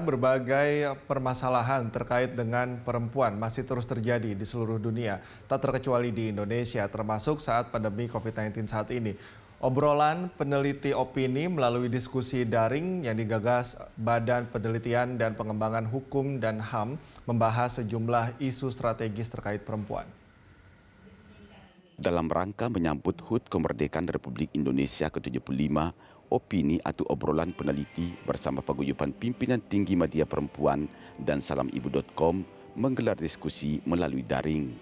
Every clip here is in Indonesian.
Berbagai permasalahan terkait dengan perempuan masih terus terjadi di seluruh dunia, tak terkecuali di Indonesia, termasuk saat pandemi COVID-19 saat ini. Obrolan peneliti opini melalui diskusi daring yang digagas Badan Penelitian dan Pengembangan Hukum dan HAM membahas sejumlah isu strategis terkait perempuan. Dalam rangka menyambut HUT Kemerdekaan Republik Indonesia ke-75, opini atau obrolan peneliti bersama paguyuban pimpinan tinggi media perempuan dan salamibu.com menggelar diskusi melalui daring.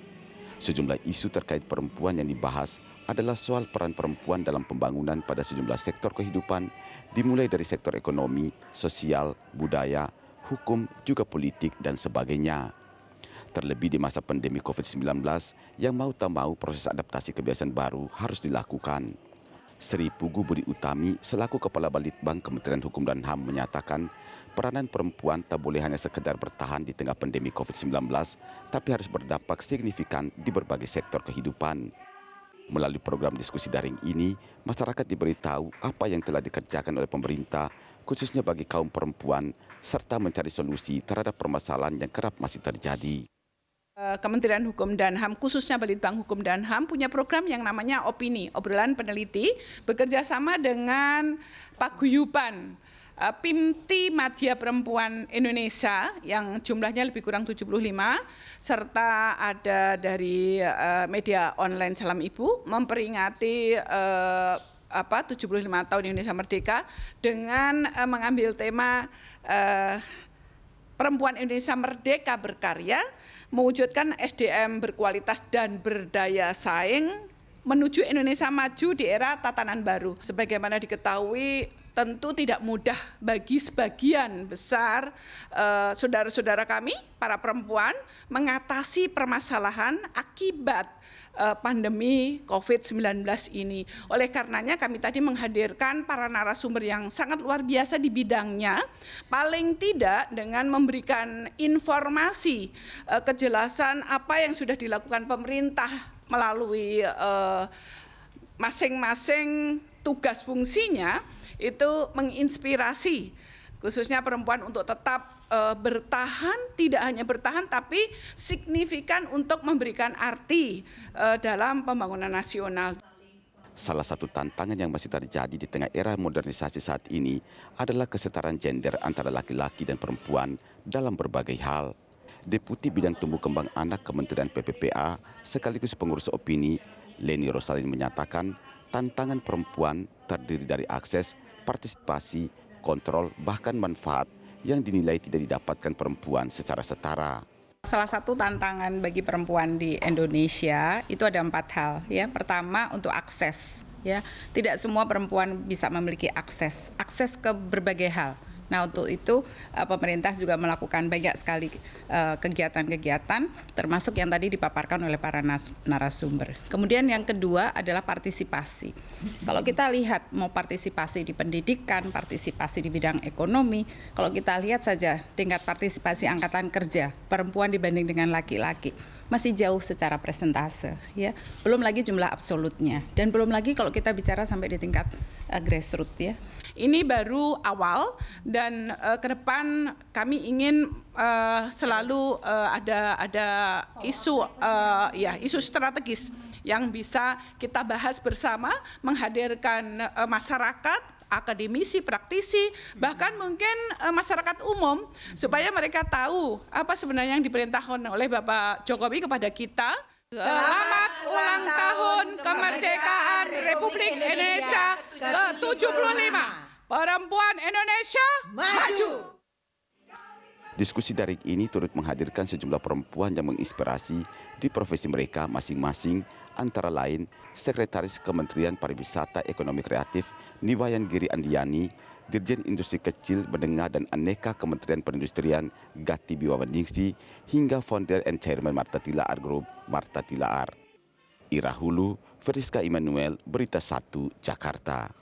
Sejumlah isu terkait perempuan yang dibahas adalah soal peran perempuan dalam pembangunan pada sejumlah sektor kehidupan, dimulai dari sektor ekonomi, sosial, budaya, hukum, juga politik, dan sebagainya. Terlebih di masa pandemi COVID-19 yang mau tak mau proses adaptasi kebiasaan baru harus dilakukan. Sri Pugu Budi Utami selaku Kepala Balitbang Kementerian Hukum dan HAM menyatakan peranan perempuan tak boleh hanya sekedar bertahan di tengah pandemi COVID-19, tapi harus berdampak signifikan di berbagai sektor kehidupan. Melalui program diskusi daring ini, masyarakat diberitahu apa yang telah dikerjakan oleh pemerintah, khususnya bagi kaum perempuan, serta mencari solusi terhadap permasalahan yang kerap masih terjadi. Kementerian Hukum dan HAM, khususnya Balitbang Hukum dan HAM, punya program yang namanya Opini, obrolan peneliti, bekerja sama dengan Paguyuban Pimti Madya Perempuan Indonesia yang jumlahnya lebih kurang 75, serta ada dari media online Salam Ibu, memperingati 75 tahun Indonesia Merdeka dengan mengambil tema Perempuan Indonesia Merdeka Berkarya, mewujudkan SDM berkualitas dan berdaya saing menuju Indonesia maju di era tatanan baru. Sebagaimana diketahui, tentu tidak mudah bagi sebagian besar saudara-saudara kami, para perempuan, mengatasi permasalahan akibat pandemi COVID-19 ini. Oleh karenanya kami tadi menghadirkan para narasumber yang sangat luar biasa di bidangnya, paling tidak dengan memberikan informasi, kejelasan apa yang sudah dilakukan pemerintah melalui masing-masing tugas fungsinya, itu menginspirasi khususnya perempuan untuk tetap bertahan, tidak hanya bertahan tapi signifikan untuk memberikan arti dalam pembangunan nasional. Salah satu tantangan yang masih terjadi di tengah era modernisasi saat ini adalah kesetaraan gender antara laki-laki dan perempuan dalam berbagai hal. Deputi Bidang Tumbuh Kembang Anak Kementerian PPPA sekaligus pengurus opini, Leni Rosalin menyatakan tantangan perempuan terdiri dari akses, partisipasi, kontrol, bahkan manfaat yang dinilai tidak didapatkan perempuan secara setara. Salah satu tantangan bagi perempuan di Indonesia itu ada 4 hal. Ya, pertama untuk akses. Ya, tidak semua perempuan bisa memiliki akses ke berbagai hal. Nah, untuk itu pemerintah juga melakukan banyak sekali kegiatan-kegiatan, termasuk yang tadi dipaparkan oleh para narasumber. Kemudian yang kedua adalah partisipasi. Kalau kita lihat mau partisipasi di pendidikan, partisipasi di bidang ekonomi, kalau kita lihat saja tingkat partisipasi angkatan kerja perempuan dibanding dengan laki-laki masih jauh secara persentase, ya. Belum lagi jumlah absolutnya, dan belum lagi kalau kita bicara sampai di tingkat grassroots, ya. Ini baru awal dan ke depan kami ingin selalu ada isu strategis yang bisa kita bahas bersama, menghadirkan masyarakat, akademisi, praktisi, bahkan mungkin masyarakat umum, supaya mereka tahu apa sebenarnya yang diperintahkan oleh Bapak Jokowi kepada kita. Selamat ulang tahun kemerdekaan Republik Indonesia ke-75. Perempuan Indonesia maju! Diskusi daring ini turut menghadirkan sejumlah perempuan yang menginspirasi di profesi mereka masing-masing, antara lain Sekretaris Kementerian Pariwisata Ekonomi Kreatif Niwayan Giri Andiani, Dirjen Industri Kecil, Menengah dan Aneka Kementerian Perindustrian Gati Biwawaningsi, hingga founder and chairman Marta Tilaar Group, Marta Tilaar. Ira Hulu, Veriska Immanuel, Berita 1, Jakarta.